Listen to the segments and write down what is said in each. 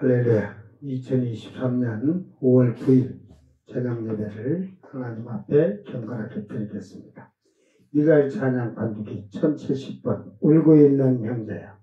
할렐루야. 2023년 5월 9일 저녁 예배를 하나님 앞에 경건하게 드리겠습니다. 미가엘 찬양 반주기 1070번 울고 있는 형제야.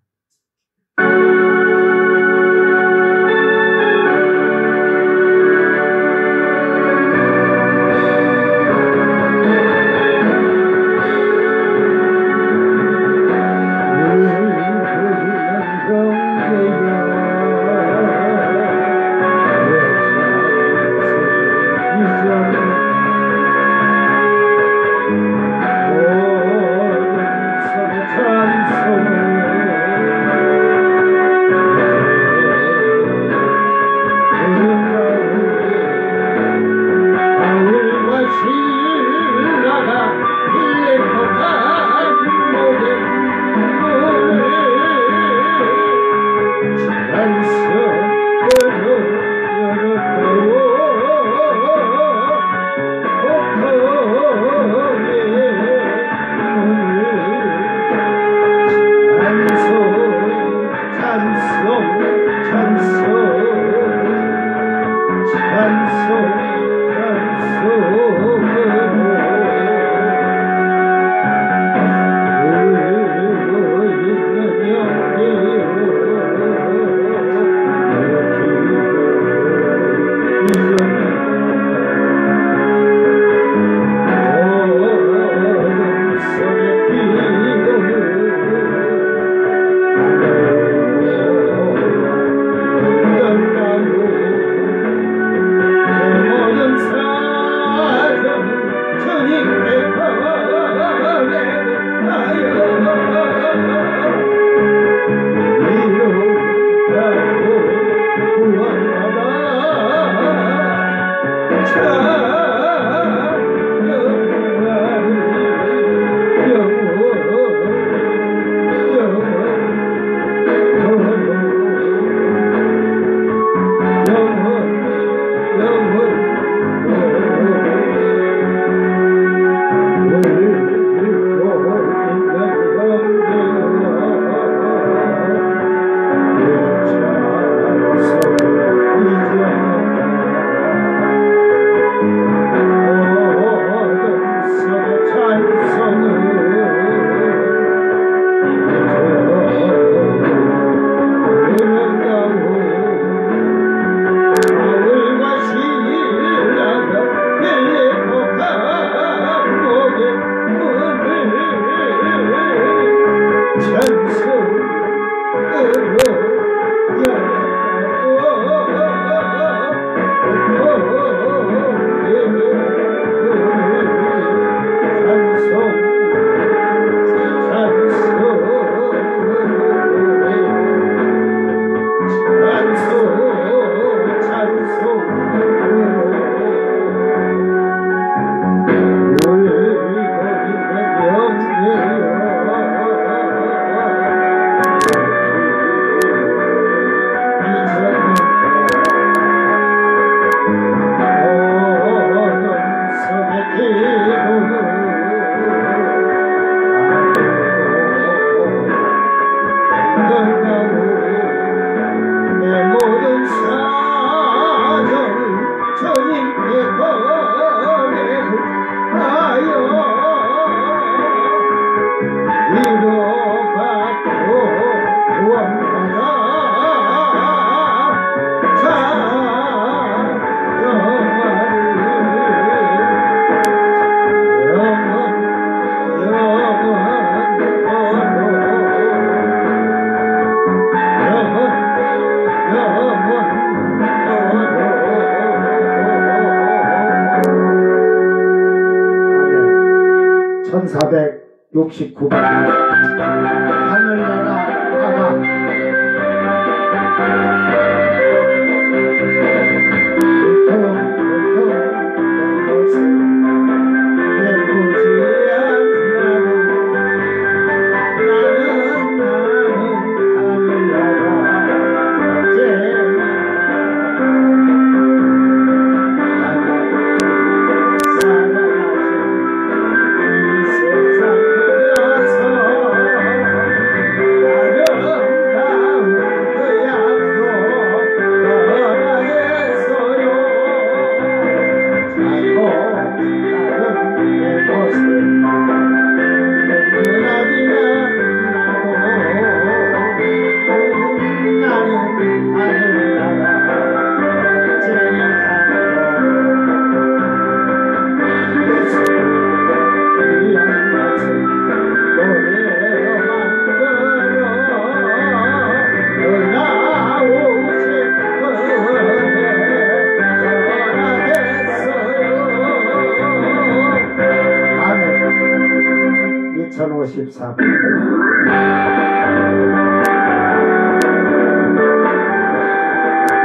54번.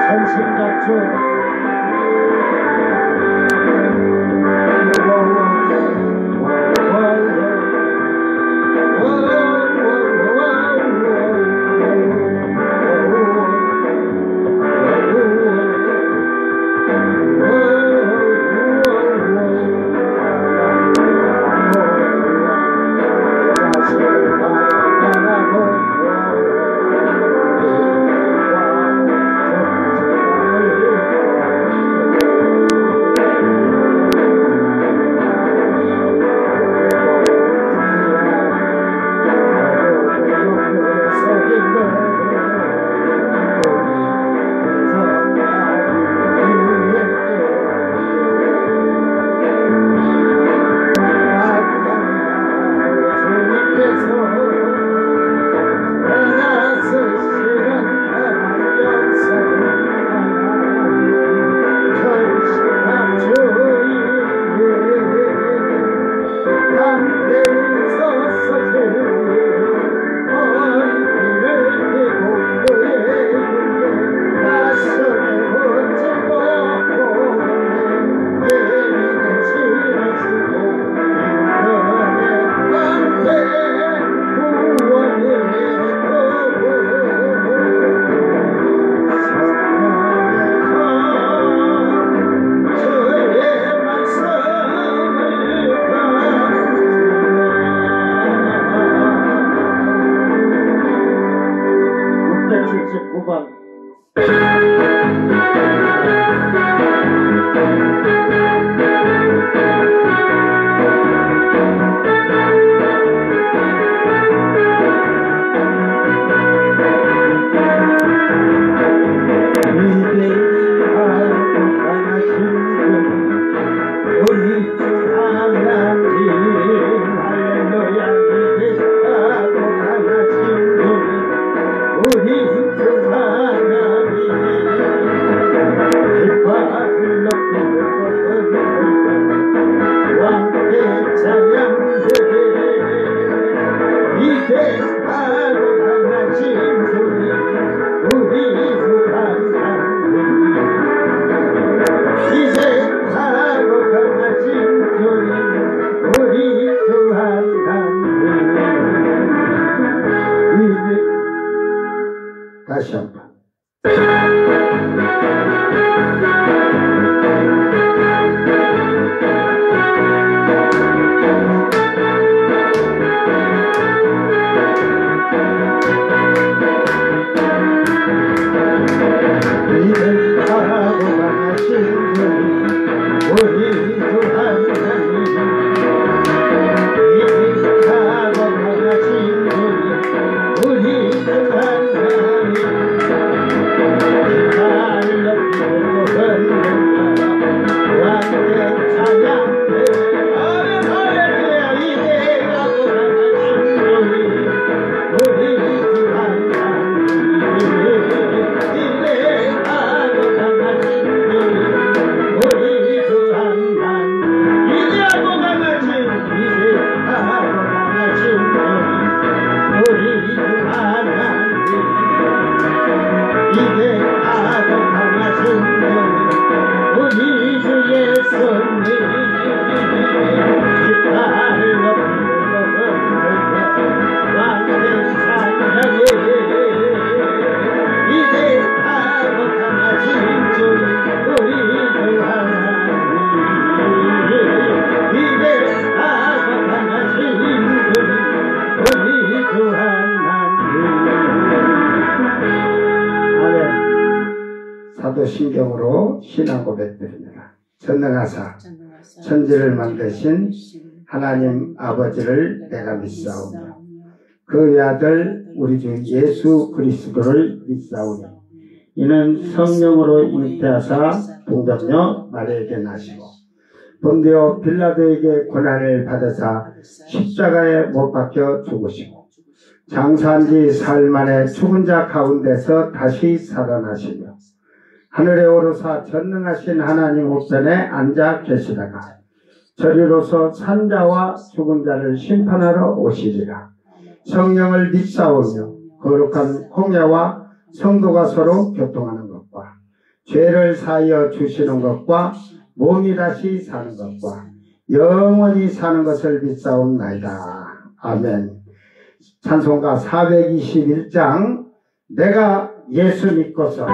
천신각주 다시 한번. 사도신경으로 신앙 고백드립니다. 전능하사 천지를 만드신 하나님 아버지를 내가 믿사오며 그 외아들 우리 주 예수 그리스도를 믿사오니 이는 성령으로 잉태하사 동정녀 마리아에게 나시고 본디오 빌라도에게 고난을 받으사 십자가에 못 박혀 죽으시고 장사한 지 사흘 만에 죽은 자 가운데서 다시 살아나시며 하늘에 오르사 전능하신 하나님 우편에 앉아 계시다가 저리로서 산자와 죽은 자를 심판하러 오시리라. 성령을 믿사오며 거룩한 공예와 성도가 서로 교통하는 것과 죄를 사하여 주시는 것과 몸이 다시 사는 것과 영원히 사는 것을 믿사옵나이다. 아멘. 찬송가 421장 내가 예수 믿고서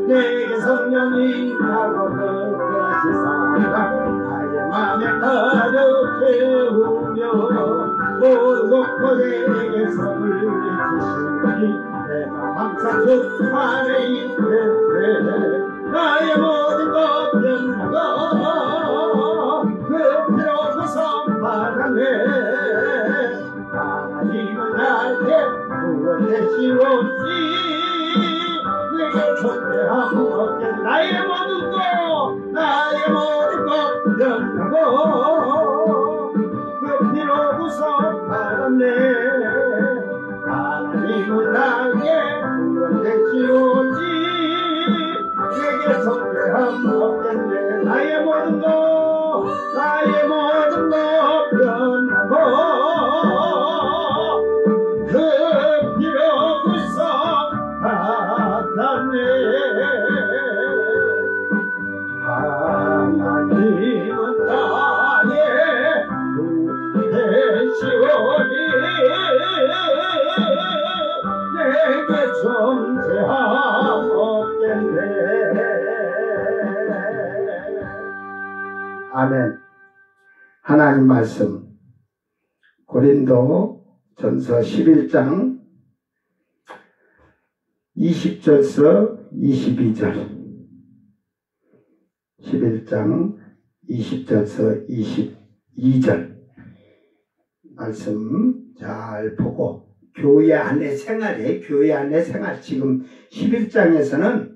내게 성령이 하고 그것이 살아 나의 맘에 가득 채우며 모든 곳곳에 선을 주시니 내가 항상 주 안에 있겠네. 나의 모든 것 변하고 그 피로 구속 받았네. 하나님은 나에게 구원되시오니 내게 존재하고 없겠네. 나의 모든 것 변하고 그 피로 구속 받았네. 하나님은 나에게 구원되시오니 내게 존재하고 없겠네. 나의 모든 것 변하고 그 피로 구속 받았네. 하나님은 나의 구원되시오니 내게 존재함 없겠네. 아멘. 하나님 말씀 고린도 전서 11장 20절서 22절 11장 20절서 22절 말씀 잘 보고 교회 안의 생활에 교회 안의 생활 지금 11장에서는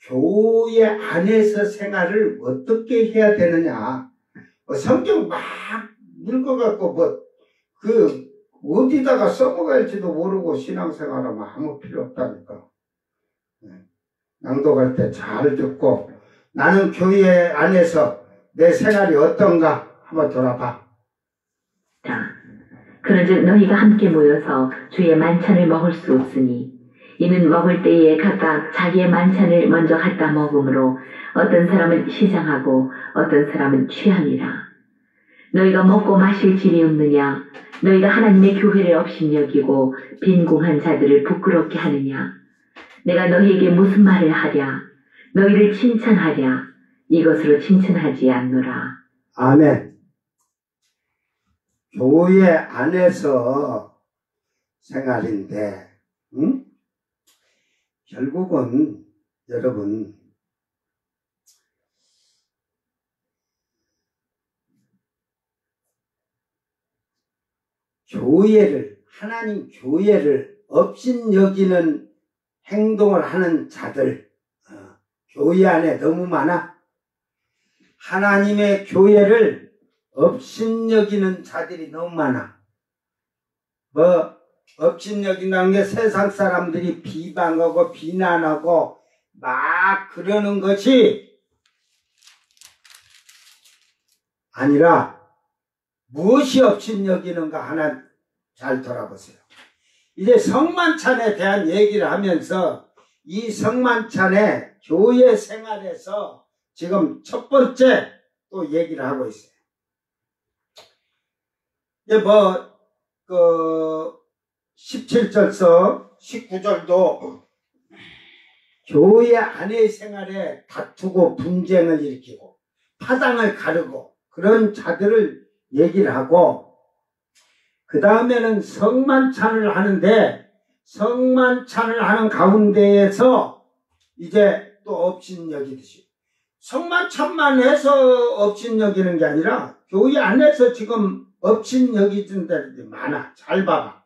교회 안에서 생활을 어떻게 해야 되느냐 성경 막 읽어갖고 어디다가 써먹을지도 모르고 신앙생활하면 아무 필요 없다니까. 낭독할 때 잘 듣고 나는 교회 안에서 내 생활이 어떤가 한번 돌아봐. 자, 그런즉 너희가 함께 모여서 주의 만찬을 먹을 수 없으니 이는 먹을 때에 각각 자기의 만찬을 먼저 갖다 먹음으로 어떤 사람은 시장하고 어떤 사람은 취함이라. 너희가 먹고 마실 집이 없느냐? 너희가 하나님의 교회를 업신여기고 빈궁한 자들을 부끄럽게 하느냐? 내가 너희에게 무슨 말을 하랴? 너희를 칭찬하랴? 이것으로 칭찬하지 않노라. 아멘. 교회 안에서 생활인데 결국은 여러분 하나님 교회를 업신여기는 행동을 하는 자들 교회 안에 너무 많아. 하나님의 교회를 업신여기는 자들이 너무 많아. 업신여긴다는 게 세상 사람들이 비방하고 비난하고 막 그러는 것이 아니라 무엇이 업신여기는가 하나 잘 돌아보세요. 이제 성만찬에 대한 얘기를 하면서 이 성만찬의 교회 생활에서 지금 첫 번째 또 얘기를 하고 있어요. 이제 17절서 19절도 교회 안의 생활에 다투고 분쟁을 일으키고 파당을 가르고 그런 자들을 얘기를 하고, 그 다음에는 성만찬을 하는데 성만찬을 하는 가운데에서 이제 또 업신여기듯이, 성만찬만 해서 업신여기는 게 아니라 교회 안에서 지금 업신여기는 데들이 많아. 잘 봐봐.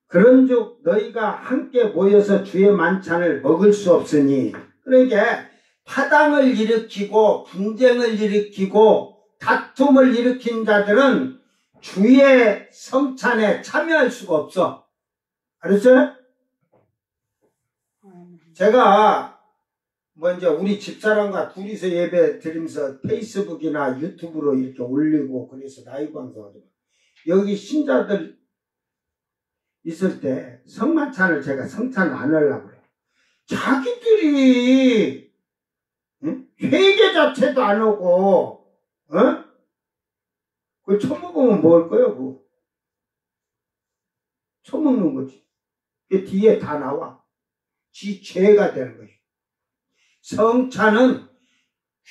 그런즉 너희가 함께 모여서 주의 만찬을 먹을 수 없으니, 그러니까 파당을 일으키고 분쟁을 일으키고 다툼을 일으킨 자들은 주의 성찬에 참여할 수가 없어. 알았어요? 제가 이제 우리 집사람과 둘이서 예배 드리면서 페이스북이나 유튜브로 이렇게 올리고 그래서 라이브 방송하죠. 여기 신자들 있을 때 성만찬을 제가 성찬을 안 하려고 그래요. 자기들이 회개 자체도 안 하고 그걸 처먹으면 먹을 거예요. 그거 처먹는 거지. 그 뒤에 다 나와. 지 죄가 되는 거지. 성찬은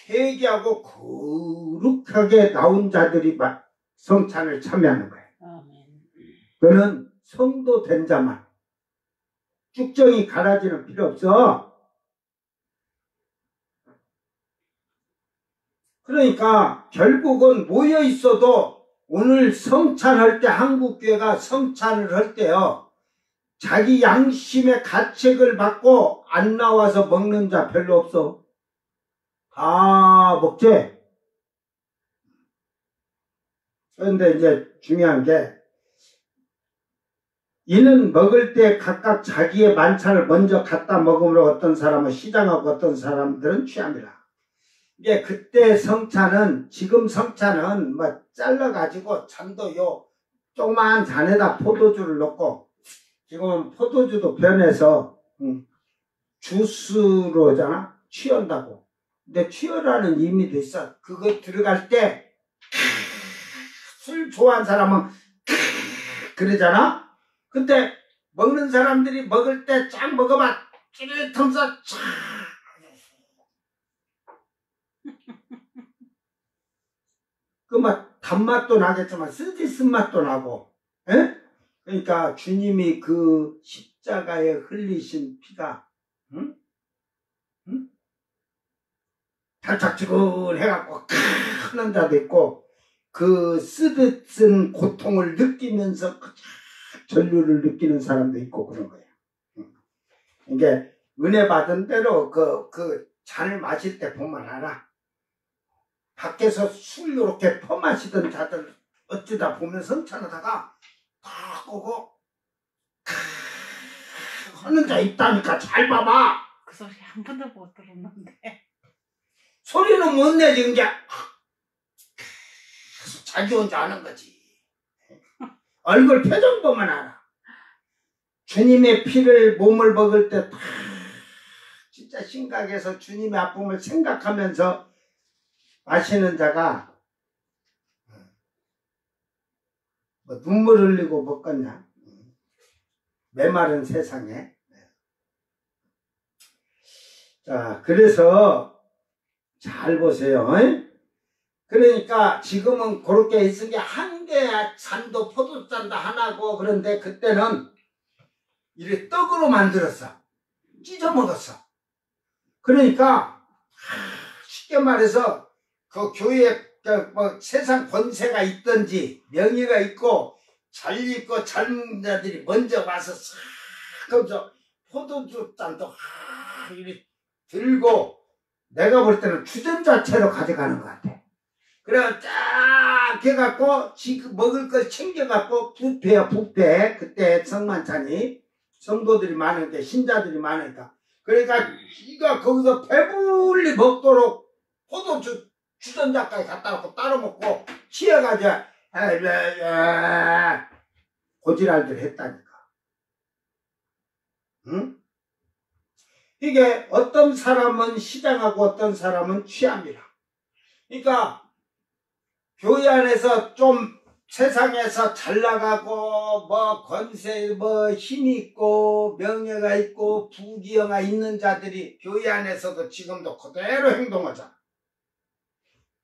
회개하고 거룩하게 나온 자들이 성찬을 참여하는 거예요. 그는 성도 된 자만. 쭉정이 갈아지는 필요 없어. 그러니까 결국은 모여 있어도 오늘 성찬할 때, 한국교회가 성찬을 할 때요, 자기 양심의 가책을 받고 안 나와서 먹는 자 별로 없어. 다 먹지. 그런데 이제 중요한 게, 이는 먹을 때 각각 자기의 만찬을 먼저 갖다 먹으므로 어떤 사람은 시장하고 어떤 사람들은 취합니다. 이게 그때 성찬은, 지금 성찬은 잘라가지고 잔도 요 조그만 잔에다 포도주를 넣고, 지금은 포도주도 변해서 주스로 하잖아. 취한다고. 근데 취하라는 의미도 있어. 그거 들어갈 때 술 좋아하는 사람은 그러잖아. 근데 먹는 사람들이 먹을 때 쫙 먹어봐. 찌릿하면서 쫙. 그 단맛도 나겠지만 쓰디 쓴맛도 나고. 에? 그러니까 주님이 그 십자가에 흘리신 피가 달짝지근해갖고 하는 자도 있고, 그 쓰듯 쓴 고통을 느끼면서 전류를 느끼는 사람도 있고 그런 거예요. 이게 은혜 받은 대로 그 잔을 마실 때 보면 알아. 밖에서 술 이렇게 퍼마시던 자들 어쩌다 보면 성찬하다가 딱 오고 하는 자 있다니까. 잘 봐봐. 그 소리 한 번도 못 들었는데. 소리는 못 내지. 이제 자기 혼자 하는 거지. 얼굴 표정 보면 알아. 주님의 피를 몸을 먹을 때 다 진짜 심각해서 주님의 아픔을 생각하면서 마시는 자가 눈물 흘리고 먹겠냐. 메마른 세상에. 자, 그래서 잘 보세요. 그러니까 지금은 그렇게 있은 게 한 개 잔도 포도잔도 하나고, 그런데 그때는 이래 떡으로 만들었어. 찢어 먹었어. 그러니까 쉽게 말해서 그 교회에 세상 권세가 있든지 명예가 있고 잘 입고 젊은 자들이 먼저 와서 싹 하면서 포도주 잔도 이렇게 들고, 내가 볼 때는 주전자채로 가져가는 것 같아. 그래 쫙 해갖고 지금 먹을 걸 챙겨갖고, 뷔페야 뷔페. 그때 성만찬이 성도들이 많으니까, 신자들이 많으니까, 그러니까 지가 거기서 배불리 먹도록 포도주 주전자까지 갖다 놓고 따로 먹고 취해가지고 고지랄들 했다니까. 응? 이게 어떤 사람은 시장하고 어떤 사람은 취합니다. 그러니까 교회 안에서 좀 세상에서 잘 나가고 뭐 권세 뭐 힘이 있고 명예가 있고 부귀영화 있는 자들이 교회 안에서도 지금도 그대로 행동하잖아.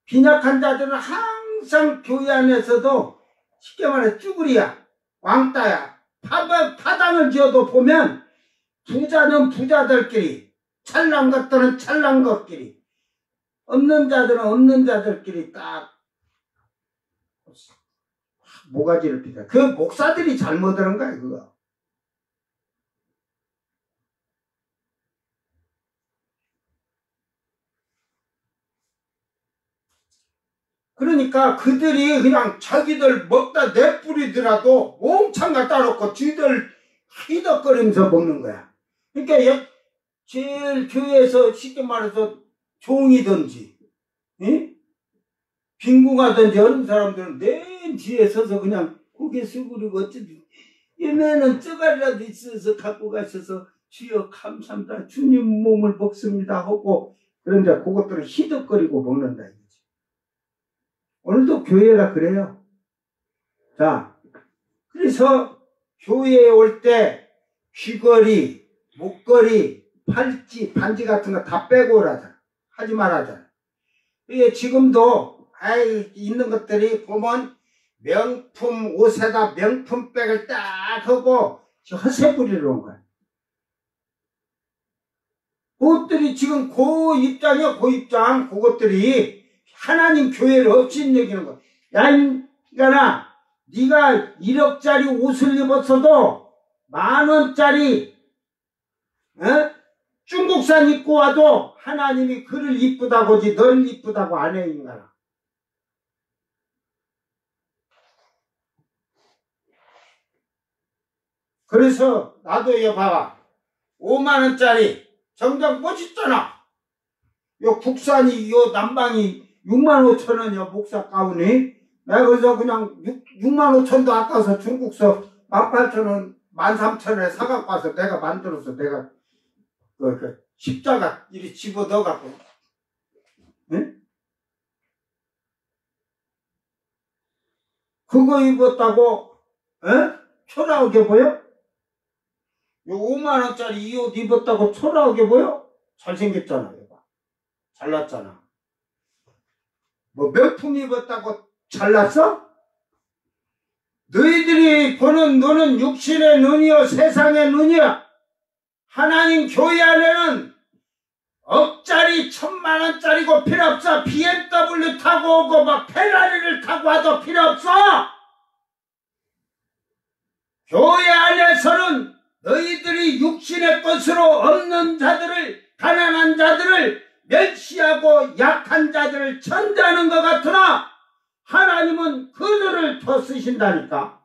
빈약한 자들은 항상 교회 안에서도 쉽게 말해 쭈구리야, 왕따야. 파당을 지어도 보면 부자는 부자들끼리, 잘난 것들은 잘난 것끼리, 없는 자들은 없는 자들끼리 딱 모가지를 피다. 그 목사들이 잘못하는 거야, 그거. 그러니까 그들이 그냥 자기들 먹다 내뿌리더라도 몽창 갖다 놓고 쥐들 희덕거리면서 먹는 거야. 그러니까 제일 교회에서 쉽게 말해서 종이든지 응? 빈궁하든지 하는 사람들은 맨 뒤에 서서 그냥 고개 숙이고 어쩌지 얘네는 쩌가리라도 있어서 갖고 가셔서 주여 감사합니다. 주님 몸을 먹습니다 하고 그런데 그것들을 희덕거리고 먹는다 이거지. 오늘도 교회가 그래요. 자, 그래서 교회에 올 때 귀걸이, 목걸이, 팔찌, 반지 같은 거 다 빼고 오라잖아. 하지 말아잖아. 이게 지금도 있는 것들이 보면 명품 옷에다 명품백을 딱 하고 허세 부리러 온 거야. 그것들이 지금 그 입장이야, 그 입장. 그것들이 하나님 교회를 없인 얘기는 거야. 야, 인간아, 네가 1억짜리 옷을 입었어도 10,000원짜리 중국산 입고 와도 하나님이 그를 이쁘다고 하지 널 이쁘다고 안 해, 인간아. 그래서 나도 이거 봐봐. 50,000원짜리 정작 멋있잖아. 요 국산이 요 남방이 65,000원이야, 목사 가운이. 내가 그래서 그냥 65,000원도 아까워서 중국서 18,000원, 13,000원에 사갖고 와서 내가 만들어서 내가 그 십자가 이리 집어 넣어갖고, 응? 그거 입었다고, 초라하게 보여? 요 50,000원짜리 이 옷 입었다고 초라하게 보여? 잘생겼잖아, 얘가. 잘났잖아. 뭐 명품 입었다고 잘났어? 너희들이 보는 너는 육신의 눈이요 세상의 눈이야. 하나님 교회 안에는 억짜리 1,000,000원짜리고 필요 없어. BMW 타고 오고 막 페라리를 타고 와도 필요 없어. 교회 안에서는 너희들이 육신의 것으로 없는 자들을, 가난한 자들을 멸시하고 약한 자들을 천대하는 것 같으나 하나님은 그들을 더 쓰신다니까.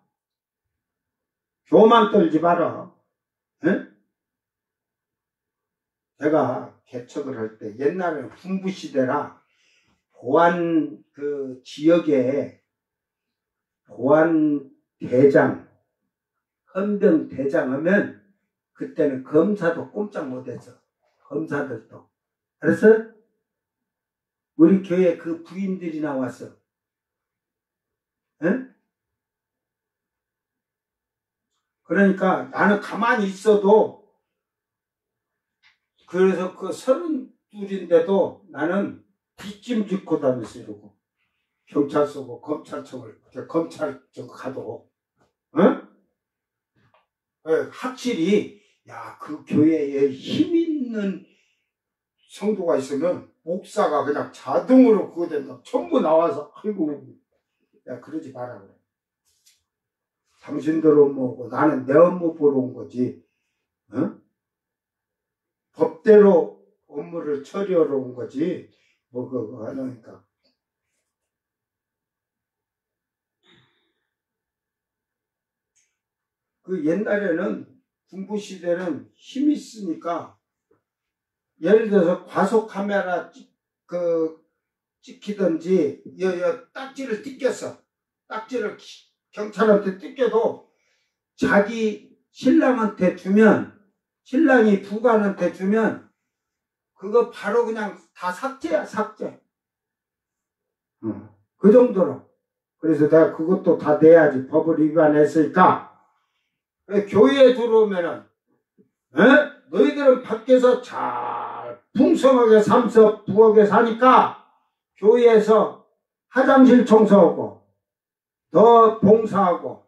교만 떨지 마라. 응? 제가 개척을 할 때 옛날에는 군부시대라 보안 그 지역에 보안 대장, 헌병 대장 하면 그때는 검사도 꼼짝 못했어. 검사들도. 그래서 우리 교회 그 부인들이 나왔어. 응? 그러니까 나는 가만히 있어도 그래서 그 32인데도 나는 뒷짐짓고 다녔어. 이러고 경찰서고 검찰청을 검찰청 가도 응? 확실히 야, 그 교회에 힘 있는 성도가 있으면 목사가 그냥 자동으로 그거 된다. 전부 나와서 아이고 야 그러지 마라 그래. 당신들 업무고 나는 내 업무 보러 온 거지. 어? 법대로 업무를 처리하러 온 거지. 뭐 그거 하니까. 그 옛날에는 군부시대는 힘이 있으니까 예를 들어서 과속 카메라 그 찍히든지 딱지를 뜯겼어. 딱지를 경찰한테 뜯겨도 자기 신랑한테 주면, 신랑이 부관한테 주면 그거 바로 그냥 다 삭제야, 삭제. 그 정도로. 그래서 내가 그것도 다 내야지. 법을 위반했으니까. 교회에 들어오면은, 너희들은 밖에서 잘 풍성하게 삼서 부엌에 사니까 교회에서 화장실 청소하고 너 봉사하고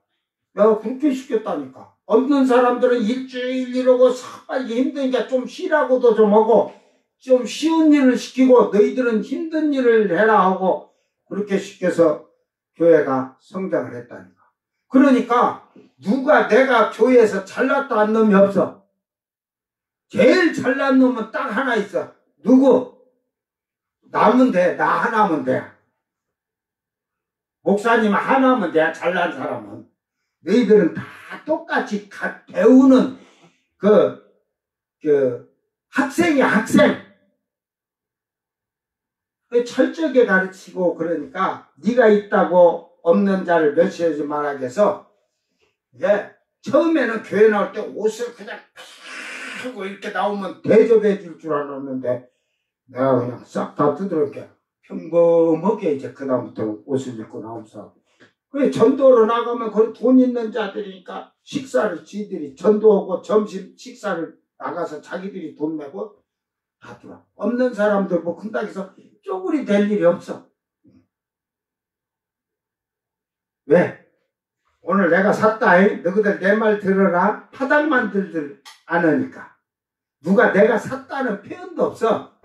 내가 그렇게 시켰다니까. 없는 사람들은 일주일 이러고 빨리 힘드니까 좀 쉬라고도 좀 하고 좀 쉬운 일을 시키고 너희들은 힘든 일을 해라 하고 그렇게 시켜서 교회가 성장을 했다니까. 그러니까 내가 교회에서 잘났다 한 놈이 없어. 제일 잘난 놈은 딱 하나 있어. 누구? 나면 돼. 나 하나면 돼. 목사님 하나면 돼. 잘난 사람은. 너희들은 다 똑같이 배우는 학생이야, 학생. 철저하게 가르치고 그러니까 네가 있다고 없는 자를 멸시하지 말아서 처음에는 교회 나올 때 옷을 그냥 하고 이렇게 나오면 대접해 줄 줄 알았는데 내가 그냥 싹 다 두드럽게 평범하게 이제 그다음부터 옷을 입고 나오면서 전도로 나가면 거기 돈 있는 자들이니까 식사를 지들이 전도하고 점심 식사를 나가서 자기들이 돈 내고 다 들어. 없는 사람들 뭐 큰다고 해서 쪼그리 될 일이 없어. 왜? 오늘 내가 샀다. 너희들 내 말 들어라. 파닥만 들들 않으니까. 누가 내가 샀다는 표현도 없어.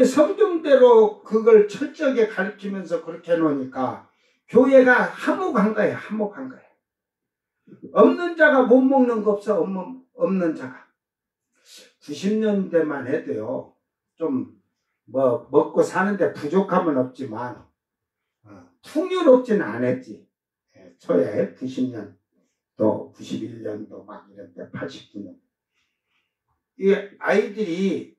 성경대로 그걸 철저하게 가르치면서 그렇게 해놓으니까 교회가 화목한 거야. 화목한 거야. 없는 자가 못 먹는 거 없어. 없는 자가. 90년대만 해도요. 좀 먹고 사는데 부족함은 없지만 풍요롭지는 않았지. 초에 90년도 91년도 막 이런 때 89년 이 아이들이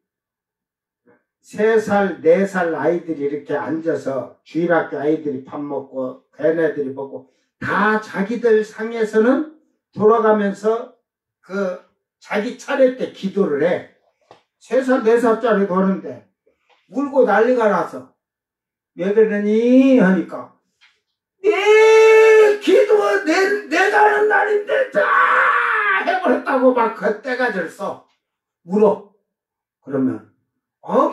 3살 4살 아이들이 이렇게 앉아서 주일학교 아이들이 밥 먹고 걔네들이 먹고 다 자기들 상에서는 돌아가면서 자기 차례 때 기도를 해. 3살 4살짜리 보는데 울고 난리가 나서 왜 그러니 하니까 내 기도 내가 하는 날인데 다 해버렸다고 막 그때가 들었어. 울어. 그러면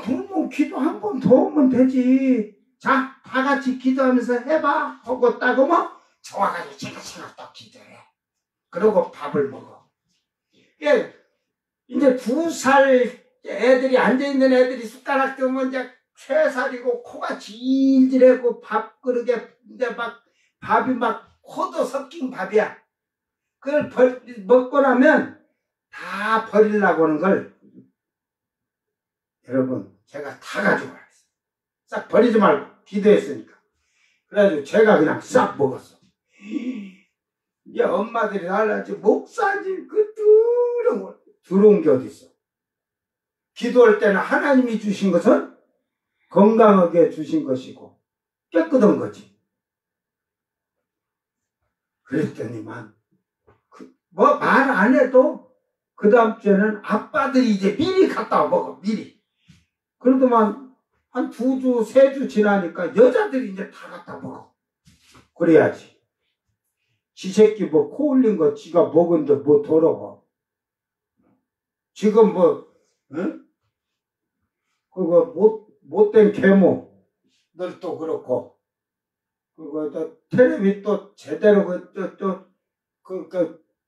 그러면 기도 한 번 더 하면 되지. 자, 다 같이 기도하면서 해봐 하고 따고면 좋아가지고 제가 또 기도해. 그러고 밥을 먹어. 이제 2살 애들이 앉아있는 애들이 숟가락 들면 이제 3살이고 코가 질질하고 밥그릇에 이제 막 밥이 막 코도 섞인 밥이야. 그걸 먹고 나면 다 버리려고 하는 걸 여러분 제가 다 가지고 왔어요. 싹 버리지 말고 기도했으니까. 그래가지고 제가 그냥 싹 먹었어. 이제 엄마들이 달라지 목사님 들어온 게 어딨어. 기도할 때는 하나님이 주신 것은 건강하게 주신 것이고 깨끗한 거지. 그랬더니만 말 안 해도 그 다음 주에는 아빠들이 이제 미리 갔다 먹어. 미리. 그러더만 한 2주 3주 지나니까 여자들이 이제 다 갖다 먹어. 그래야지. 지 새끼 코 올린 거 지가 먹은데 뭐 더러워. 지금 응? 그거 못된 계모들도 그렇고 그거 텔레비 또 제대로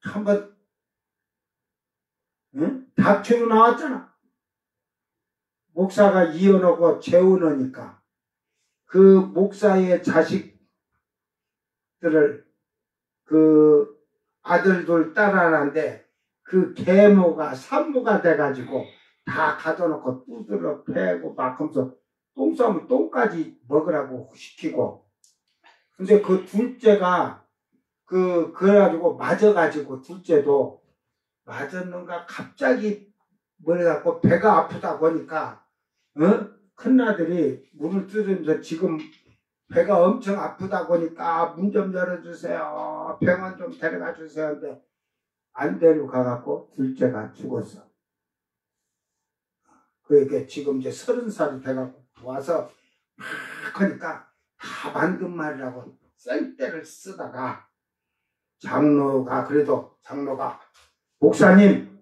한번 응? 다큐로 나왔잖아. 목사가 이혼하고 재혼하니까 그 목사의 자식들을 아들들 딸 하나인데 그 계모가 산모가 돼가지고 다 가져놓고 두드러 패고 막 하면서 똥 싸면 똥까지 먹으라고 시키고 근데 그 둘째가 그래가지고 맞아가지고 둘째도 맞았는가 갑자기 뭐래갖고 배가 아프다 보니까 큰아들이 문을 뜯으면서 지금 배가 엄청 아프다 보니까 문 좀 열어주세요. 병원 좀 데려가 주세요. 근데 안 데려가갖고 둘째가 죽었어. 그러니까 지금 이제 30살이 돼갖고 와서 막 하니까 다 만든 말이라고 쌩때를 쓰다가 장로가 목사님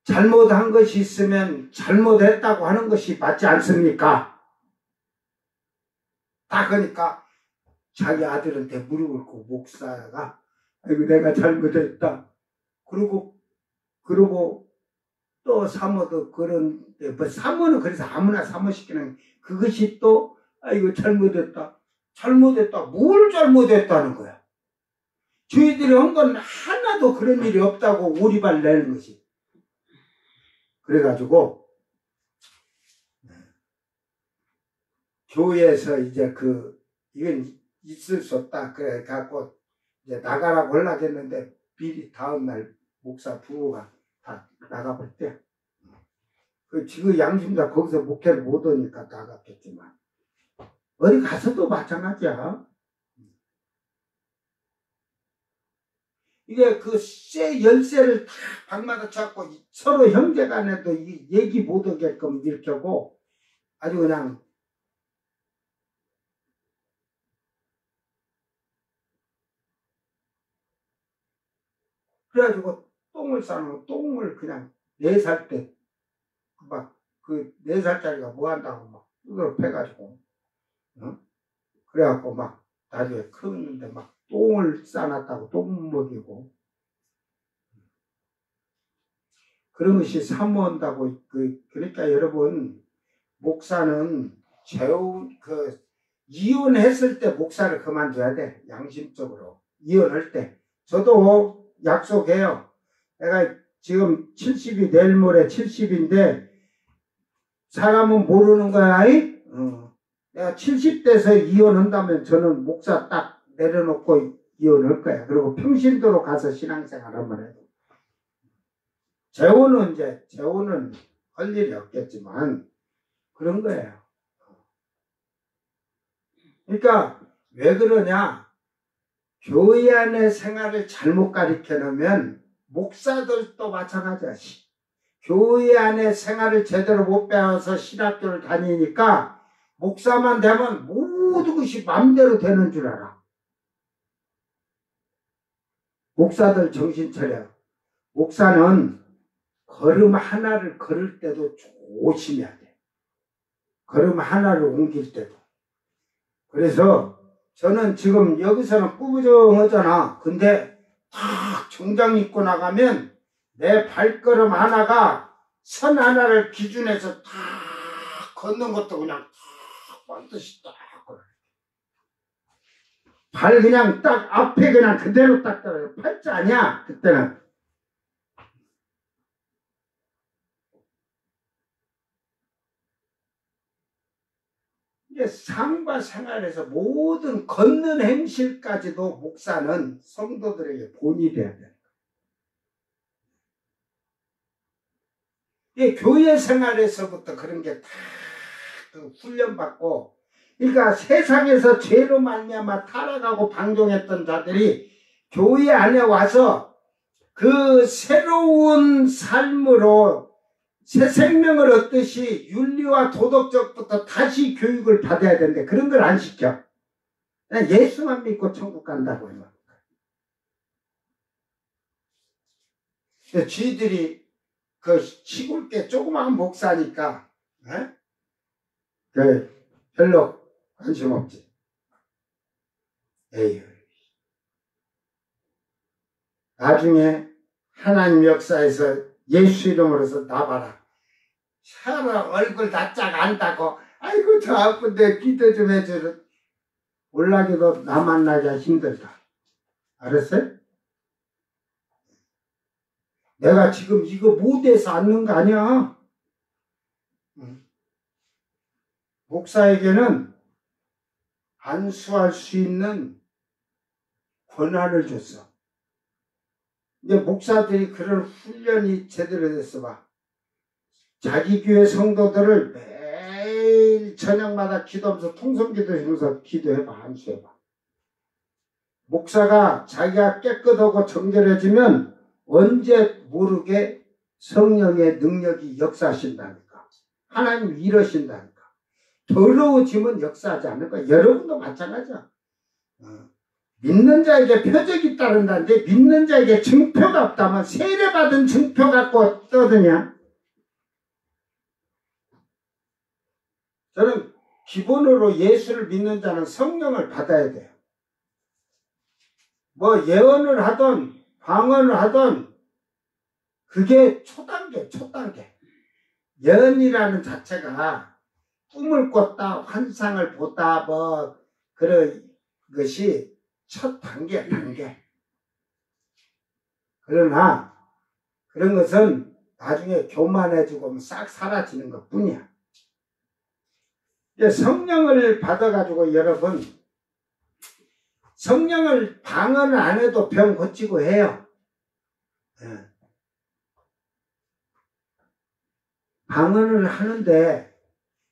잘못한 것이 있으면 잘못했다고 하는 것이 맞지 않습니까? 딱 그러니까 자기 아들한테 무릎을 꿇고 목사가 아이고 내가 잘못했다. 그리고 또 사모도 그런데 뭐 사모는 그래서 아무나 사모시키는 그것이 또 아이고 잘못했다. 뭘 잘못했다는 거야. 저희들이 한 건 하나도 그런 일이 없다고 오리발 내는 것이. 그래가지고 교회에서 이제 이건 있을 수 없다. 그래 갖고 이제 나가라고 하려고 했는데 미리 다음날 목사 부부가 다 나가버렸대. 지금 양심다 거기서 목회를 못 오니까 나갔겠지만 어디 가서도 마찬가지야. 이게 쇠 열쇠를 다 방마다 잡고 서로 형제간에도 얘기 못 하게끔 이렇게 하고 아주 그냥 그래가지고 똥을 싸는 똥을 그냥 4살 때 막 4살짜리가 뭐 한다고 막 뜯어 패가지고 그래갖고 막 나중에 크는데 막 똥을 싸놨다고 똥 먹이고 그런 것이 사모한다고 그러니까 여러분 목사는 이혼했을 때 목사를 그만둬야 돼. 양심적으로 이혼할 때 저도 약속해요. 내가 지금 70이 내일 모레 70인데 사람은 모르는 거야. 내가 70대에서 이혼한다면 저는 목사 딱 내려놓고 이혼할 거야. 그리고 평신도로 가서 신앙생활 한번 해도. 재혼은 할 일이 없겠지만 그런 거예요. 그러니까 왜 그러냐? 교회 안의 생활을 잘못 가르쳐 놓으면 목사들도 마찬가지야. 교회 안의 생활을 제대로 못 배워서 신학교를 다니니까 목사만 되면 모든 것이 마음대로 되는 줄 알아. 목사들 정신 차려. 목사는 걸음 하나를 걸을 때도 조심해야 돼. 걸음 하나를 옮길 때도. 그래서 저는 지금 여기서는 꾸부정하잖아. 근데 탁 정장 입고 나가면 내 발걸음 하나가 선 하나를 기준해서 탁 걷는 것도 그냥 탁 반드시 딱 걸어. 발 그냥 딱 앞에 그냥 그대로 딱 떨어요. 팔자 아니야 그때는. 이게 삶과 생활에서 모든 걷는 행실까지도 목사는 성도들에게 본이 돼야 돼. 이게 교회 생활에서부터 그런 게 다 훈련받고, 그러니까 세상에서 죄로 말미암아 타락하고 방종했던 자들이 교회 안에 와서 그 새로운 삶으로 새 생명을 얻듯이 윤리와 도덕적부터 다시 교육을 받아야 되는데 그런 걸 안 시켜. 그냥 예수만 믿고 천국 간다고 해요. 쥐들이 시골 조그마한 목사니까 별로 관심 없지. 에휴. 나중에 하나님 역사에서 예수 이름으로서 나봐라. 사람 얼굴 낯짝 안다고 아이고 저 아픈데 기도 좀 해줘. 올라기도 나 만나기가 힘들다. 알았어요? 내가 지금 이거 못해서 앉는 거 아니야. 목사에게는 안수할 수 있는 권한을 줬어. 이제 목사들이 그런 훈련이 제대로 됐어 봐. 자기 교회 성도들을 매일 저녁마다 기도하면서 통성기도 하면서 기도해봐. 안수해봐. 목사가 자기가 깨끗하고 정결해지면 언제 모르게 성령의 능력이 역사하신다니까. 하나님 이러신다니까. 더러워지면 역사하지 않을 거야. 여러분도 마찬가지야. 믿는 자에게 표적이 따른다는데 믿는 자에게 증표가 없다면 세례받은 증표 갖고 떠드냐? 저는 기본으로 예수를 믿는 자는 성령을 받아야 돼요. 뭐 예언을 하던 방언을 하던 그게 초단계. 예언이라는 자체가 꿈을 꿨다 환상을 보다 뭐 그런 것이 첫 단계. 그러나 그런 것은 나중에 교만해지고 싹 사라지는 것 뿐이야. 성령을 받아가지고 여러분 성령을 방언을 안 해도 병 고치고 해요. 방언을 하는데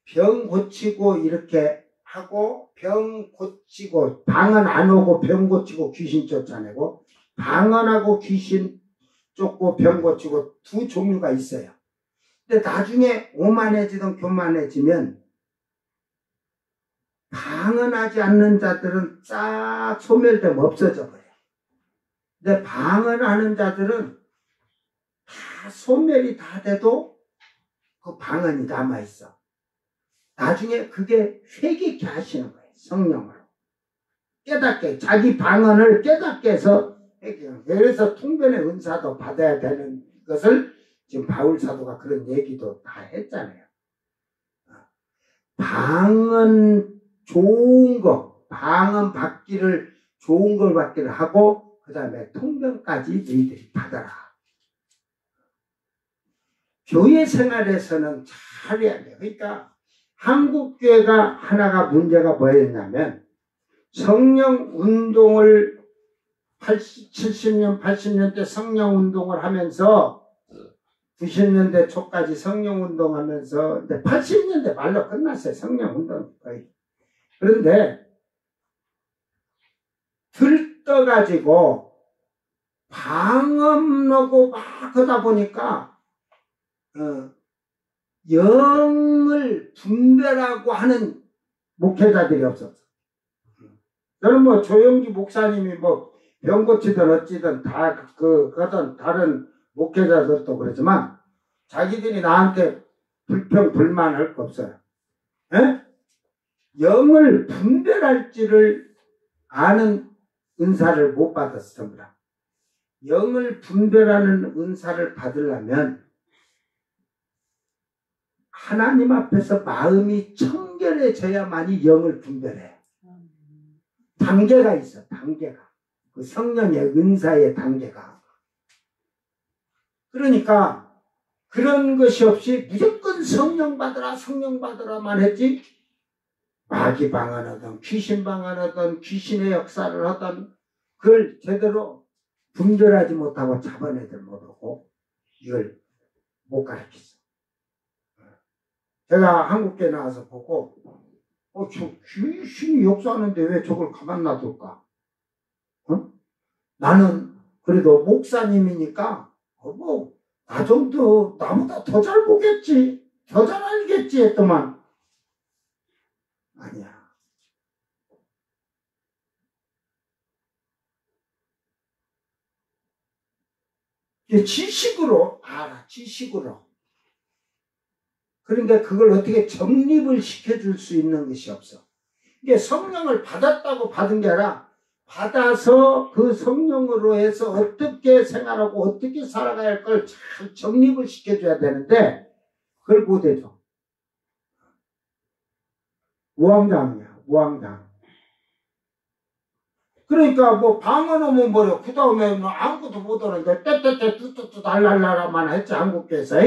병 고치고 이렇게 하고 병 고치고 방언 안 오고 병 고치고 귀신 쫓아내고 방언하고 귀신 쫓고 병 고치고 두 종류가 있어요. 근데 나중에 오만해지든 교만해지면 방언하지 않는 자들은 싹 소멸되면 없어져 버려요. 근데 방언하는 자들은 다 소멸이 다 돼도 그 방언이 남아있어. 나중에 그게 회개케 하시는 거예요. 성령으로. 깨닫게 자기 방언을 깨닫게 해서 회개하는 거예요. 그래서 통변의 은사도 받아야 되는 것을 지금 바울 사도가 그런 얘기도 다 했잖아요. 방언 좋은 거, 방언 받기를 좋은 걸 받기를 하고 그 다음에 통변까지 너희들이 받아라. 교회 생활에서는 잘해야 돼요. 그러니까 한국교회가 하나가 문제가 뭐였냐면 성령 운동을 70년, 80년대 성령 운동을 하면서 90년대 초까지 성령 운동하면서 80년대 말로 끝났어요. 성령 운동 거의. 그런데 들떠가지고 방언하고 막 하다 보니까 영을 분별하고 하는 목회자들이 없었어. 저는 뭐 조영기 목사님이 뭐 병 고치든 어찌든 다 그거든 다른 목회자들도 그러지만 자기들이 나한테 불평 불만할 거 없어요. 에? 영을 분별할지를 아는 은사를 못 받았어. 전부 다. 영을 분별하는 은사를 받으려면 하나님 앞에서 마음이 청결해져야만이 영을 분별해. 단계가 있어. 단계가. 그 성령의 은사의 단계가. 그러니까 그런 것이 없이 무조건 성령 받으라만 했지 마귀 방언하던 귀신 방언하던 귀신의 역사를 하던 그걸 제대로 분별하지 못하고 잡아내들 못하고 이걸 못 가르쳤어. 제가 한국에 나와서 보고 저 귀신이 역사하는데 왜 저걸 가만 놔둘까? 나는 그래도 목사님이니까 나 정도 나보다 더 잘 보겠지, 더 잘 알겠지 했더만 아니야. 지식으로 알아. 지식으로. 그러니까 그걸 어떻게 정립을 시켜줄 수 있는 것이 없어. 이게 성령을 받았다고 받은 게 아니라 받아서 그 성령으로 해서 어떻게 생활하고 어떻게 살아가야 할 걸 잘 정립을 시켜줘야 되는데 그걸 못해줘. 우왕좌왕이야. 우왕좌왕. 그러니까 뭐 방언하면 뭐래. 그 다음에 뭐 아무것도 못하는데 떼떼떼 뚜뚜뚜 달랄라라만 했지. 한국교에서.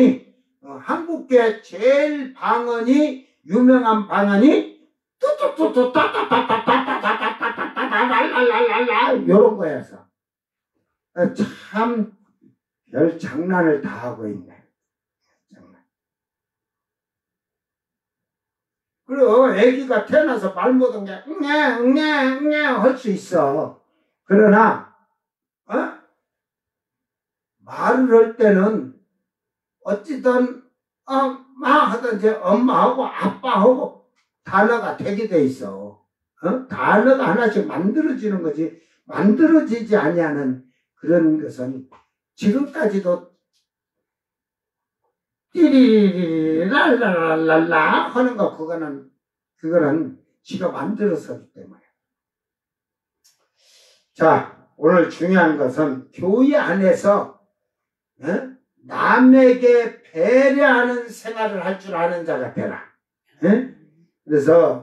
한국교에 제일 방언이 유명한 방언이 뚜뚜뚜뚜 따따따따따따따따따따따따따따따따따따따 요런 거여서 참 별 장난을 다 하고 있네. 장난. 그리고 애기가 태어나서 말 못한 게 응애 할 수 있어. 그러나 말을 할 때는 어찌든 막 하든지 엄마하고 아빠하고 단어가 되게 돼 있어. 단어가 하나씩 만들어지는 거지 만들어지지 아니하는 그런 것은 지금까지도 띠리리리 랄랄랄랄라 하는 거 그거는 지가 만들어서기 때문에. 자, 오늘 중요한 것은 교회 안에서 남에게 배려하는 생활을 할 줄 아는 자가 되라. 그래서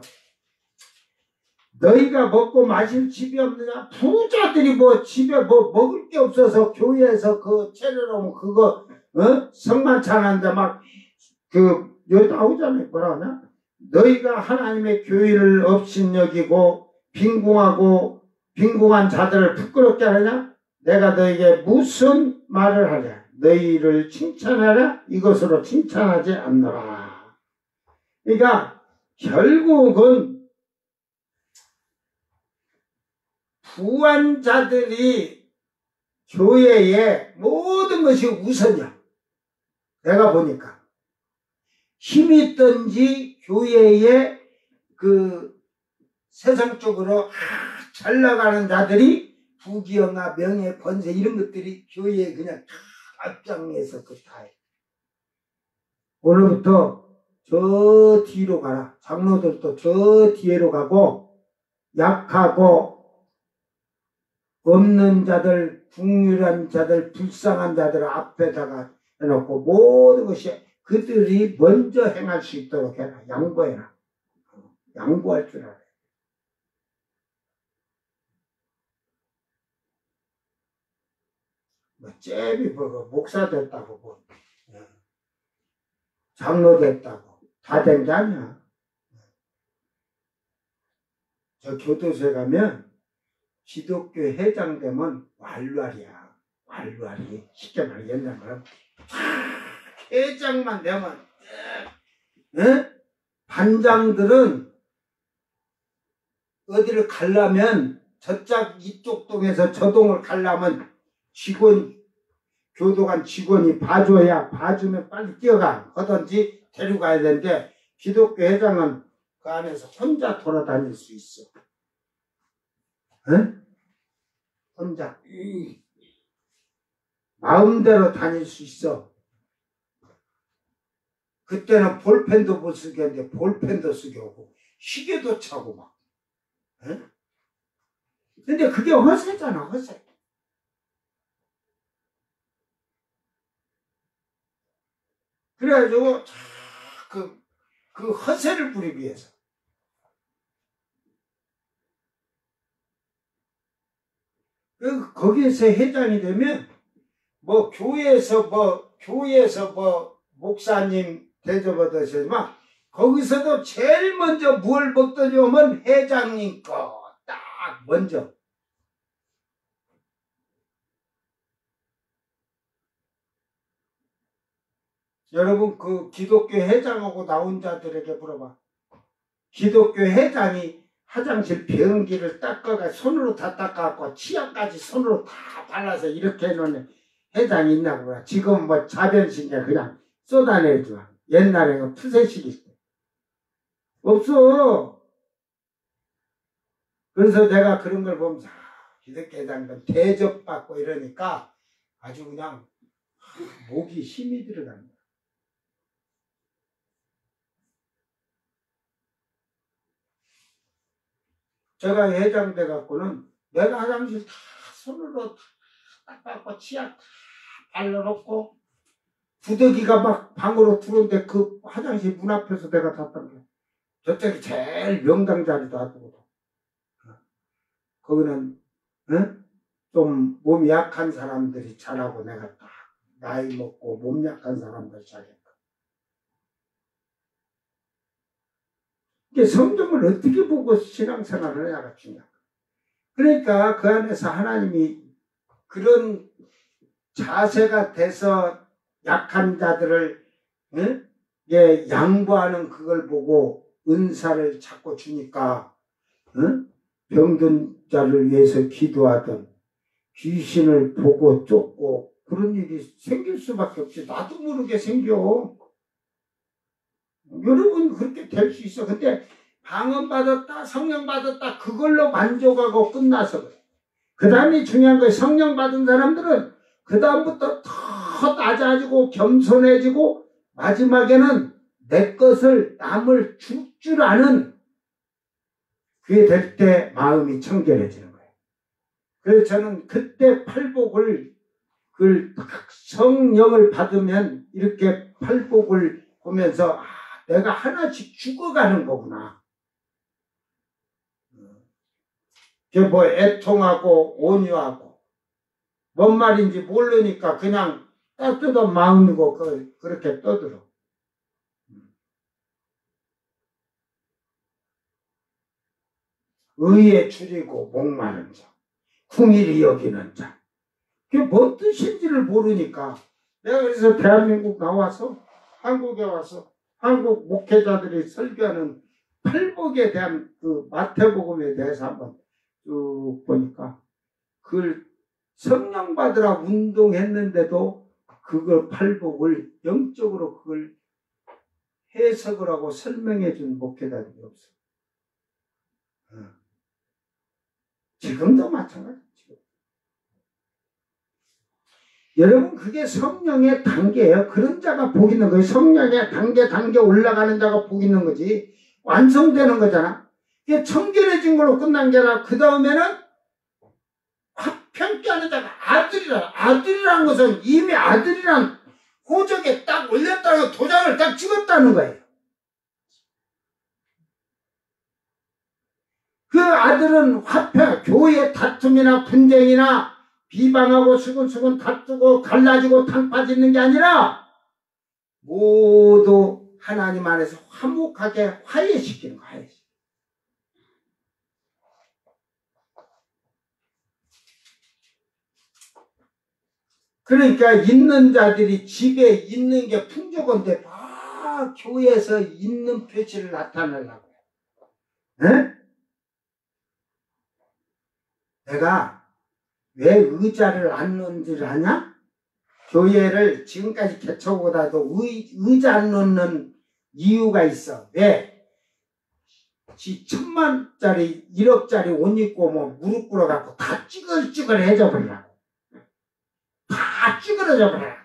너희가 먹고 마실 집이 없느냐? 부자들이 뭐 집에 뭐 먹을 게 없어서 교회에서 그 차려놓으면 그거 성만찬하는데 막 여기 나오잖아요. 뭐라 하냐? 너희가 하나님의 교회를 업신여기고 빈궁한 자들을 부끄럽게 하느냐? 내가 너희에게 무슨 말을 하랴? 너희를 칭찬하랴? 이것으로 칭찬하지 않노라. 그러니까 결국은 부한 자들이 교회에 모든 것이 우선이야. 내가 보니까 힘이 있든지 교회에 세상적으로 잘 나가는 자들이 부귀영화 명예 권세 이런 것들이 교회에 그냥 앞장에서 다 해. 오늘부터 저 뒤로 가라. 장로들도 저 뒤로 가고 약하고 없는 자들, 풍휼한 자들, 불쌍한 자들 앞에다가 해놓고 모든 것이 그들이 먼저 행할 수 있도록 해라. 양보해라. 양보할 줄 알아요. 잽이 목사 됐다고 장로 됐다고 다 된 게 아니야. 저 교도소에 가면 기독교 회장 되면 왈왈이야. 왈왈이. 쉽게 말해 옛날 말하면 회장만 되면 반장들은 어디를 가려면 저쪽 이쪽 동에서 저 동을 가려면 교도관 직원이 봐주면 빨리 뛰어가 하든지 데려가야 되는데 기독교 회장은 그 안에서 혼자 돌아다닐 수 있어. 혼자 마음대로 다닐 수 있어. 그때는 볼펜도 못 쓰게 하는데 볼펜도 쓰게 오고 시계도 차고 막. 근데 그게 허세잖아. 허세. 그래가지고 그 허세를 부리기 위해서 거기에서 회장이 되면 교회에서 목사님 대접받으시지만 거기서도 제일 먼저 뭘 먹더니 오면 회장님 거 딱 먼저. 여러분 그 기독교 회장하고 나온 자들에게 물어봐. 기독교 회장이 화장실 변기를 닦아가 손으로 다 닦아갖고 치약까지 손으로 다 발라서 이렇게 해놓는 회장이 있냐고 그래. 지금 자변식에 그냥 쏟아내줘. 옛날에는 푸세식일 때. 없어. 그래서 내가 그런 걸 보면서 기독교 회장들 대접받고 이러니까 아주 그냥 목이 힘이 들어간다. 제가 회장 돼갖고는 내가 화장실 다 손으로 다 닦고 치약 다 발라놓고 부더기가 막 방으로 들어오는데 그 화장실 문 앞에서 내가 다 닦는 저쪽이 제일 명당 자리도 하고 거기는 좀 몸이 약한 사람들이 잘하고 내가 딱 나이 먹고 몸 약한 사람들 잘했고 성경을 어떻게 보고 신앙생활을 해야 중요한 거야. 그러니까 그 안에서 하나님이 그런 자세가 돼서 약한 자들을 예, 양보하는 그걸 보고 은사를 자꾸 주니까 병든 자를 위해서 기도하던 귀신을 보고 쫓고 그런 일이 생길 수밖에 없지. 나도 모르게 생겨. 여러분 그렇게 될 수 있어. 근데 방언 받았다, 성령 받았다 그걸로 만족하고 끝나서 그래. 그 다음에 중요한 거예요. 성령 받은 사람들은 그 다음부터 더 낮아지고 겸손해지고 마지막에는 내 것을 남을 줄 줄 아는 그게 될 때 마음이 청결해지는 거예요. 그래서 저는 그때 팔복을 성령을 받으면 이렇게 팔복을 보면서 내가 하나씩 죽어가는 거구나. 그게 뭐 애통하고 온유하고 뭔 말인지 모르니까 그냥 따뜻한 마음이고 그렇게 떠들어. 의에 줄이고 목마른 자, 궁일이 여기는 자. 그게 뭔 뜻인지를 모르니까 내가 그래서 대한민국 나와서 한국에 와서 한국 목회자들이 설교하는 팔복에 대한 그 마태복음에 대해서 한번 쭉 보니까 그걸 성령 받으라 운동했는데도 그걸 팔복을 영적으로 그걸 해석을 하고 설명해 준 목회자들이 없어. 지금도 마찬가지죠. 여러분 그게 성령의 단계예요. 그런 자가 복 있는 거예요. 성령의 단계 올라가는 자가 복 있는 거지. 완성되는 거잖아. 이게 청결해진 걸로 끝난 게 아니라 그 다음에는 화평케 하는 자가 아들이라. 아들이라는 것은 이미 아들이란 호적에 딱 올렸다고 도장을 딱 찍었다는 거예요. 그 아들은 화평, 교회의 다툼이나 분쟁이나 비방하고 수근수근 다투고 갈라지고 탕 빠지는 게 아니라 모두 하나님 안에서 화목하게 화해시키는 거예요. 그러니까 있는 자들이 집에 있는 게 풍족한데 다 교회에서 있는 표시를 나타내려고 해요. 내가 왜 의자를 안 놓는 줄 아냐? 교회를 지금까지 개척보다도 의자 안 놓는 이유가 있어. 왜? 지 1000만짜리 1억짜리 옷 입고 뭐 무릎 꿇어갖고 다 찌글찌글해져 버리라고. 다 찌그러져 버리라고.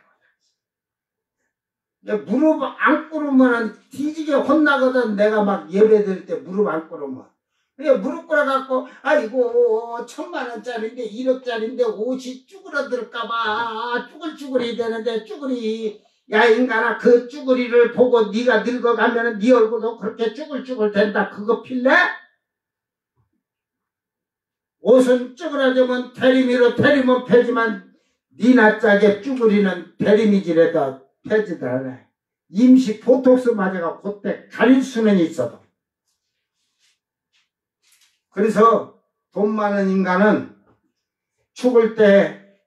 무릎 안 꿇으면 뒤지게 혼나거든. 내가 막 예배 드릴 때 무릎 안 꿇으면. 무릎 꿇어갖고 아이고 1000만원짜리인데 1억짜리인데 옷이 쭈그러들까봐 쭈글쭈글이 되는데 쭈글이 야 인간아 그 쭈글이를 보고 네가 늙어가면 네 얼굴도 그렇게 쭈글쭈글 된다. 그거 필래? 옷은 쭈그러지면 대리미로 대리면 패지만 네 낯짝에 쭈그리는 대리미질에다 패지도 않아. 임시 보톡스 맞아가 그때 가릴 수는 있어도. 그래서 돈 많은 인간은 죽을 때,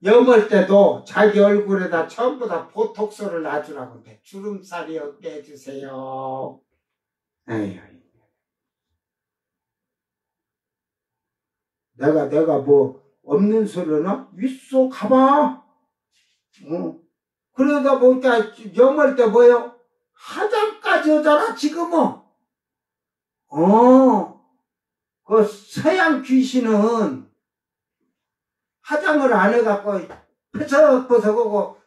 염을 때도 자기 얼굴에다 전부 다 보톡스를 놔주라고 해. 주름살이 없게 해주세요. 에휴. 내가 뭐 없는 소리나? 있어, 가봐. 그러다 보니까 염을 때 뭐예요? 화장까지 하잖아, 지금은. 그 서양 귀신은 화장을 안 해갖고 퍼석퍼석하고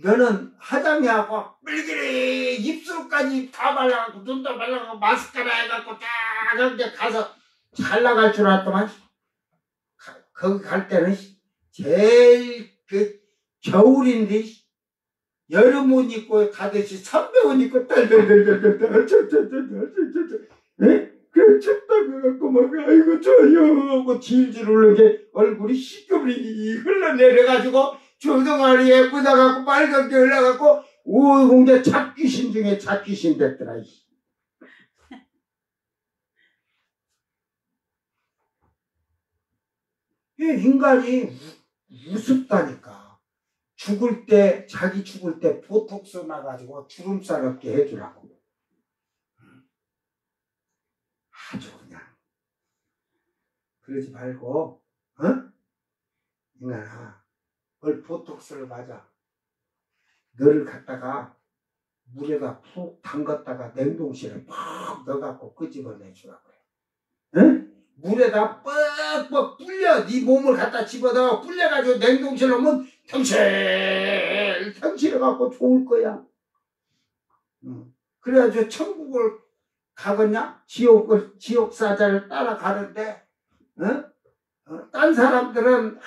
너는 화장이 하고 물기리 입술까지 다 발라갖고 눈도 발라갖고 마스카라 해갖고 딱 한데 가서 잘 나갈 줄 알았더만 거기 갈 때는 제일 그 겨울인데 여름 옷 입고 가듯이 선배 옷 입고 떨떨떨떨떨 그 춥다고 갖고 막 아이고 저요 하고 질질 울게 얼굴이 시꺼리 흘러내려가지고 조동아리 예쁘다 갖고 빨갛게 흘러갖고 오공대 잡귀신 중에 잡귀신 됐더라. 인간이 우습다니까. 죽을 때, 자기 죽을 때 보톡스 놔가지고 주름살 없게 해주라고. 아주 그냥. 그러지 말고, 어? 인간아, 뭘 보톡스를 맞아. 너를 갖다가 물에다 푹 담갔다가 냉동실에 팍 넣어갖고 끄집어내주라고 그래. 응? 물에다 뻑뻑 불려. 네 몸을 갖다 집어넣어 불려가지고 냉동실에 넣으면 덩실해갖고 좋을 거야. 그래가지고 천국을 가겠냐? 지옥 사자를 따라가는데, 딴 사람들은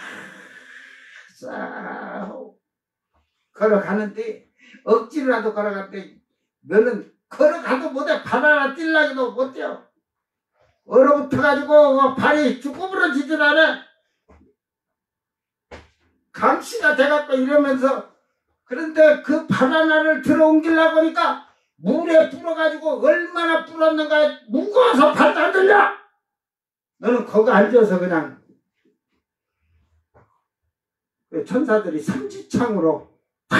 걸어가는데, 억지로라도 걸어갔는데, 너는 걸어가도 못해. 발 하나 뛸라기도 못해요. 얼어붙어가지고 발이 구부러지질 않아. 감시가 돼갖고 이러면서. 그런데 그 발 하나를 들어 옮기려고 하니까 물에 불어가지고 얼마나 불었는가. 무거워서 발도 안 들려. 너는 거기 앉아서 그냥 천사들이 삼지창으로 탁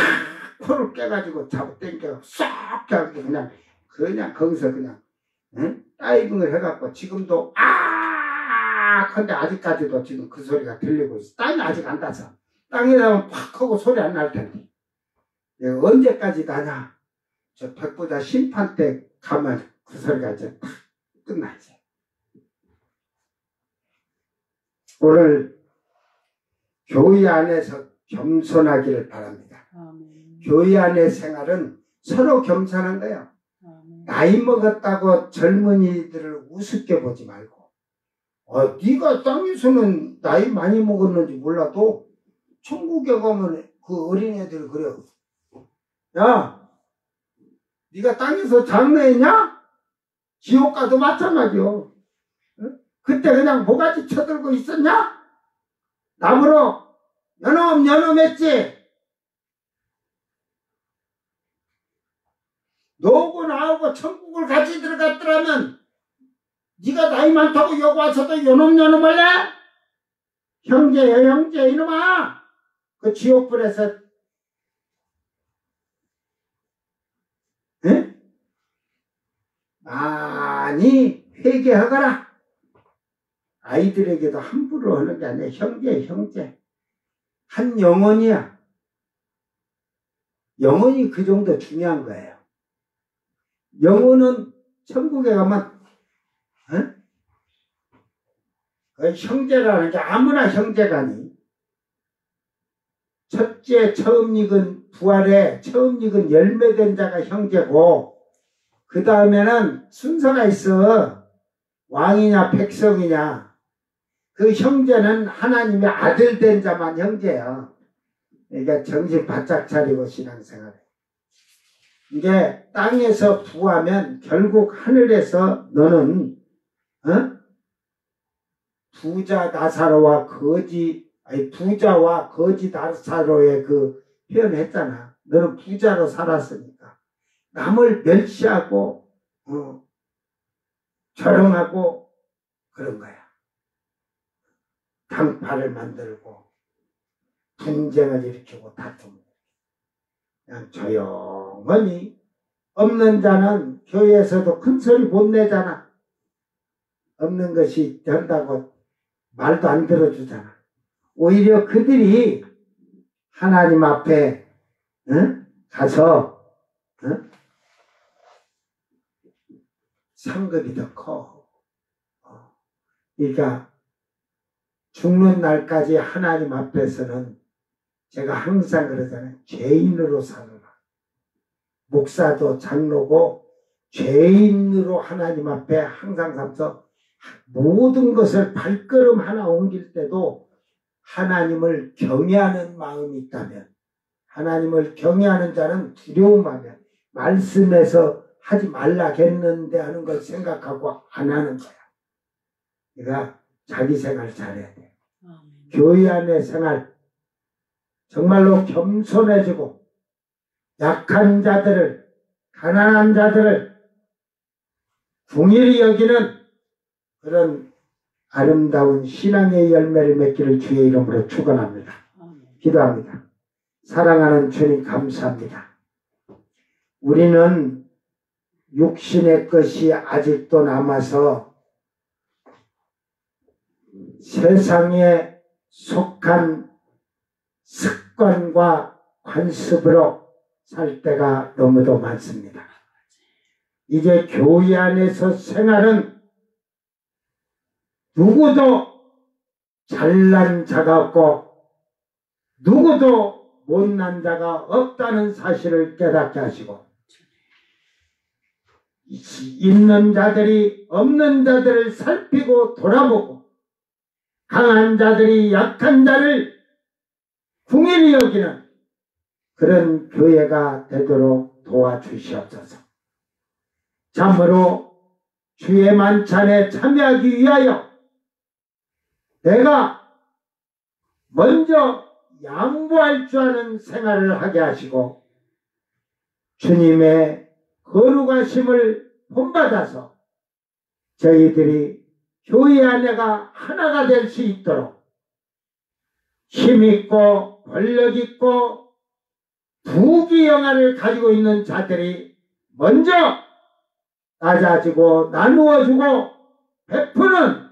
코를 깨가지고 잡아당겨 쏙 해가지고 그냥 거기서 그냥 다이빙을 해갖고 지금도 근데 아직까지도 지금 그 소리가 들리고 있어. 땅이 아직 안 닿아서. 땅에 닿으면 팍 하고 소리 안 날 텐데. 내가 언제까지 가냐? 저 백보자 심판 때 가면 그 소리가 이제 탁 끝나지. 오늘 교회 안에서 겸손하기를 바랍니다. 교회 안의 생활은 서로 겸손한 거예요. 나이 먹었다고 젊은이들을 우습게 보지 말고, 네가 땅에서는 나이 많이 먹었는지 몰라도 천국에 가면 그 어린애들 그래. 야, 네가 땅에서 장래했냐? 지옥 가도 마찬가지요. 그때 그냥 모가지 쳐들고 있었냐? 나무로 연엄했지. 너하고 나하고 천국을 같이 들어갔더라면 네가 나이 많다고 여기 와서도 연엄할래? 형제야 형제 이놈아. 그 지옥불에서 많이 회개하거라. 아이들에게도 함부로 하는 게 아니라 형제 한 영혼이야. 영혼이 그 정도 중요한 거예요. 영혼은 천국에 가면 그 형제라는 게 아무나 형제가니. 첫째 처음 익은 부활에 처음 익은 열매된 자가 형제고, 그 다음에는 순서가 있어. 왕이냐 백성이냐. 그 형제는 하나님의 아들 된 자만 형제야. 그러니까 정신 바짝 차리고 신앙생활해. 이게 땅에서 부하면 결국 하늘에서 너는 부자와 거지 나사로의 그 표현했잖아. 너는 부자로 살았으니까 남을 멸시하고 조롱하고 그런 거야. 당파를 만들고 분쟁을 일으키고 다툼을. 그냥 조용히. 없는 자는 교회에서도 큰 소리 못 내잖아. 없는 것이 된다고 말도 안 들어주잖아. 오히려 그들이 하나님 앞에 가서 상급이 더 커. 그러니까 죽는 날까지 하나님 앞에서는 제가 항상 그러잖아요. 죄인으로 살아라. 목사도 장로고 죄인으로 하나님 앞에 항상 서서 모든 것을 발걸음 하나 옮길 때도 하나님을 경외하는 마음이 있다면, 하나님을 경외하는 자는 두려움하면 말씀에서 하지 말라겠는데 하는 걸 생각하고 안 하는 거야. 그러니까 자기 생활 잘해야 돼. 교회 안의 생활 정말로 겸손해지고 약한 자들을, 가난한 자들을 궁일이 여기는 그런 아름다운 신앙의 열매를 맺기를 주의 이름으로 축원합니다. 기도합니다. 사랑하는 주님 감사합니다. 우리는 육신의 것이 아직도 남아서 세상에 속한 습관과 관습으로 살 때가 너무도 많습니다. 이제 교회 안에서 생활은 누구도 잘난 자가 없고 누구도 못난 자가 없다는 사실을 깨닫게 하시고 있는 자들이 없는 자들을 살피고 돌아보고 강한 자들이 약한 자를 궁일이 여기는 그런 교회가 되도록 도와주시옵소서. 참으로 주의 만찬에 참여하기 위하여 내가 먼저 양보할 줄 아는 생활을 하게 하시고 주님의 거룩하심을 본받아서 저희들이 교회 안에가 하나가 될 수 있도록 힘있고 권력있고 부귀영화를 가지고 있는 자들이 먼저 낮아지고 나누어주고 베푸는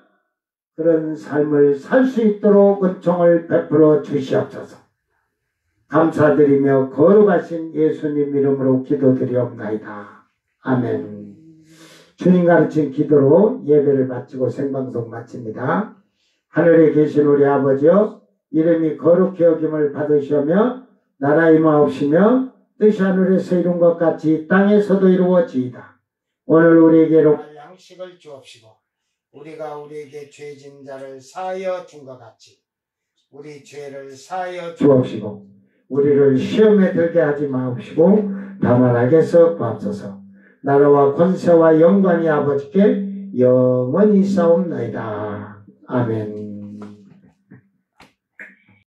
그런 삶을 살 수 있도록 은총을 베풀어 주시옵소서. 감사드리며 거룩하신 예수님 이름으로 기도드리옵나이다. 아멘. 주님 가르친 기도로 예배를 마치고 생방송 마칩니다. 하늘에 계신 우리 아버지여, 이름이 거룩히 여김을 받으시며 나라 임하옵시며 뜻이 하늘에서 이룬 것 같이 땅에서도 이루어지이다. 오늘 우리에게로 양식을 주옵시고 우리가 우리에게 죄진 자를 사하여 준 것 같이 우리 죄를 사하여 주옵시고 우리를 시험에 들게 하지 마옵시고 다만 악에서 구하옵소서. 나라와 권세와 영광이 아버지께 영원히 싸움나이다. 아멘.